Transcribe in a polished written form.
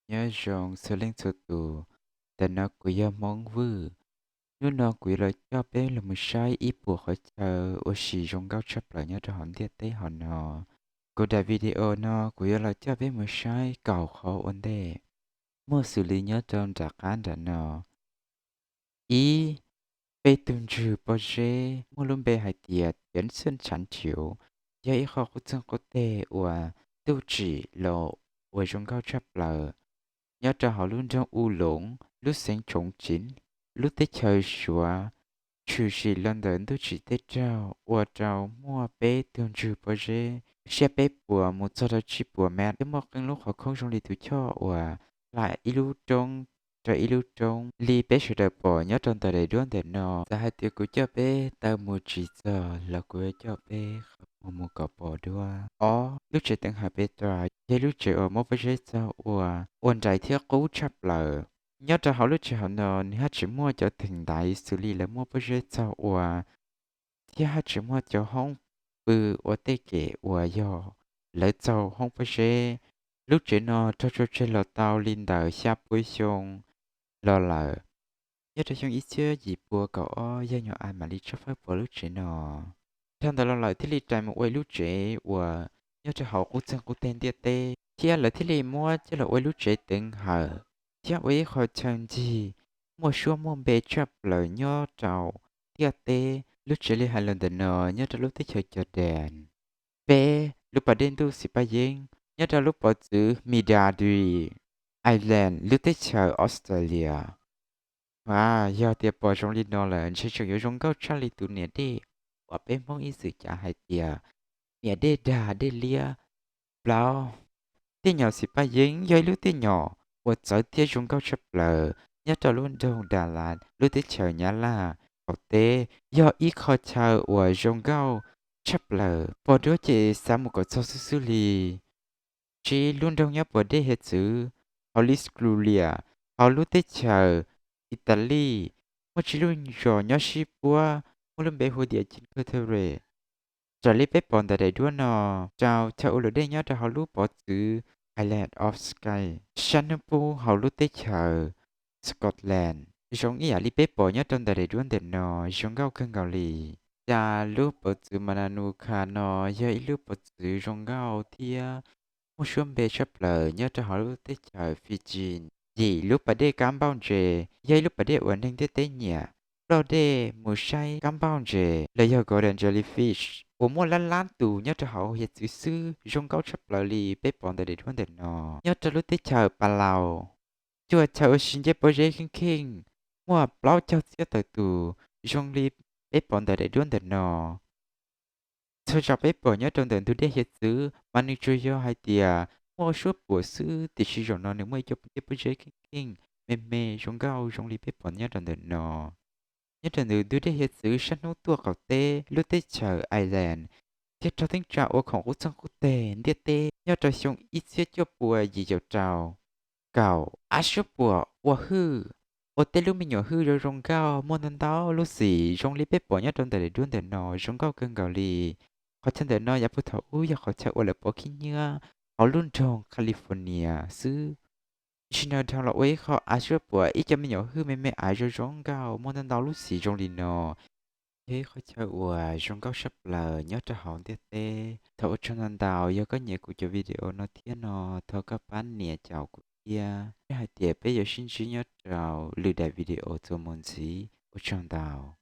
nhớ rong sơ lên sơ tù,แต่nó cũng yêu mong vư, nếu nó cũng là cho bé là một sai ít buộc họ chờ, ở xì rong gạo chấp lại nhớ cho họ tiết tế họ nó, cô đại video nó cũng là cho bé một sai cầu khó ổn đề, mua xử lý nhớ trong trả cán đã nó, ý bé tuân trừ bao giờ mua luôn bé hay tiệt, biến sân chán chịu, giờ ý họ cũng chẳng có tệ, và tiêu chỉ lộ, ở rong gạo chấp lại. Nhớ cho họ luôn trong u lũng, lúc sáng trống chín, lúc tết trời xóa, trừ sĩ London tôi chỉ tết trao, và trao mua bé tương trừ bao giờ, xe bé bùa một số đó chỉ bùa mẹ, nếu mà cái lúc họ không trong lý tự cho, và lại ilu trong, cho ilu trong, li bé sẽ đợi bỏ nhớ trong tờ đầy đoán để nó, ta hai tiêu của cho bé, ta mua chỉ giờ là của cho bé, một cặp bỏ đua. Lúc trẻ từng học bé trò, thế lúc trẻ ở một với sao, ôn trái thiết cú chấp lờ. Nhớ cho họ lúc trẻ họ nọ, hát chỉ mua cho thỉnh đại xử lý là một với sao, thế hát chỉ mua cho hông, tê kể, do, lỡ cho hông với lúc trẻ nó cho chơi lọ tàu linh đời xa bối xong, lo lờ. Nhớ cho chúng ít xưa gì bùa cậu, do nhỏ ai mà đi chấp pháp của lúc trẻ nó. Trong đó là thiết lý trái một quay lúc trẻ và nhớ cho họ cũng chẳng có tên tiết tê. Thì là thiết lý mua cho là quay lúc trẻ từng hở. Thì quay họ chẳng gì. Mua số mua bê chấp lời nhớ trào. Tiết tê lúc trẻ lý hai lần đần nọ nhớ cho lúc tới chờ đèn. Bê lúc bà đen tu sĩ bà yên. Nhớ cho lúc bà chữ Midadri Island lúc tới chờ Australia. Và giờ tiệp bỏ trong linh đó là sẽ sử dụng câu trả lời tụ nè đi. Và bên mong ý sự trả hai tìa. Nè đê đà đê lia. Blau. Tìa nhỏ xì ba dính dây lưu tìa nhỏ. Và trở tìa dùng câu chấp lờ. Nhớ cho luôn đông Đà Lạt. Lưu tìa chờ nhá là. Cậu tê. Do ý khó chờ và dùng câu chấp lờ. Bỏ đứa chị xa một cái số sư sư lì. Chị luôn đông nhớ bỏ đê hết chữ. Holy Scrulia. Họ lưu tìa chờ. Italy. Một chỉ luôn nhỏ nhỏ ship qua. Một lần bé hồi địa chính cơ thể rể. Trở lý bếp bọn tại đây đua nọ. Chào chào ổ đây nhớ cho họ lúc bỏ chữ Island of Sky. Shannon họ lúc tới chờ Scotland. Giống ý à lý bếp bỏ nhớ trong tại đây đua đền nọ. Giống gạo cân gạo lì. Chà lúc bỏ chữ Mananuka nọ. Giờ ý lúc bỏ chữ giống gạo thia. Một số bê chấp lời nhớ cho họ lúc tới chờ Fiji. Dì lúc bà đê cám bao dề. Dây lúc bà đê ổn định tới nhà. Lo đê mù say cám bao dề. Là do Golden Jellyfish. Ủa mua lăn lăn tù nhớ cho họ hiệt sư sư. Rong cáo chấp lời lì bếp bọn tại để vấn đề nọ. Nhớ cho lúc tới chờ bà lào. Chùa chờ xin dê bó dê khinh khinh. Mua bao cháu xíu tới tù. Rong lì bếp bọn tại để vấn đề nọ. Tôi cho bếp bỏ nhớ trong tuần tôi để hiệt sư. Mà nữ chơi cho hai tìa. Mua suốt của sư thì sử dụng nó nếu mới cho bếp bó dê khinh khinh. Mê mê rong gao rong lì bếp bọn nhớ trong tuần nọ. Nhớ trong tuần tôi để hiệt sư sát nốt tua cầu tê. Lúc tới chờ Island. Thiết cho tính trào ở khổng quốc sân quốc tế, điết tê, nhớ cho xong ít xếp cho bùa gì dạo trào. Cào, á số bùa, ua hư. Ô tê lúc mình nhỏ hư rồi rong cao, môn thân tao, lúc xì, rong lý bếp bỏ nhớ trong tờ để đuôn tờ nọ, rong cao cân gạo lì. Họ chân tờ nọ, giả phụ thảo ui, giả khó chạy ua lập bỏ khi nhớ. Họ luôn trong California, sư. Chỉ nói thằng là ui, họ á số bùa, ít cho mình nhỏ hư mẹ mẹ ai rồi rong cao, môn thân tao lúc xì rong lì nọ. Thế khó chơi ủa trong các sắp là nhớ cho họ tiết tê thấu cho nên đào do có nhiều cuộc cho video nó thiên nó thấu các bạn nè chào của kia hai tiệp bây giờ xin chỉ nhớ chào lưu đại video cho môn sĩ ở trong đào